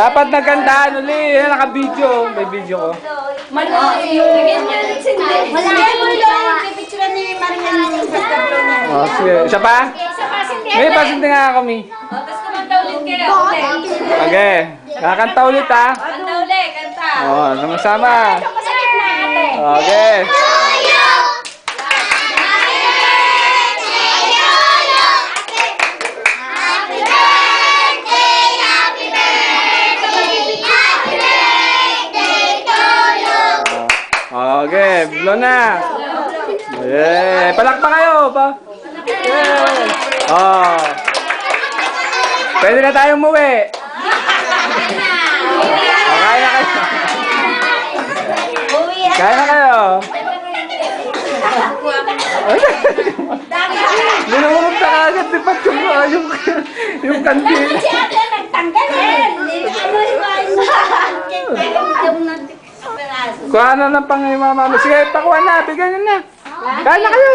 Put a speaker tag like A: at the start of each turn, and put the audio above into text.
A: Dapat nagandaan uli. Yan, naka-video. May video ko.
B: Maloy. Wala kayo mo lang. Pipicturean ni Marian yung pagkablo niya.
A: Oh, sige. Isa pa? May pasinti nga kami.
C: Tapos kumanta ulit kayo.
A: Okay. Kakanta ulit ha.
C: Kanta ulit, kanta.
A: Oh, sama-sama.
C: Masakit na ate.
A: Okay. Okay, blow na. Yeah, palakpak kayo pa. Yeah. Oh. Pwede na tayong umuwi. Oh, kaya na kayo. Kaya na kayo. Linurog sa kagad, di pa yung kandil.
B: Si ate nagtanggal eh.
A: Kuha na lang pang mama. Sige, pakuha na. Bigyan nyo na. Kaya na kayo.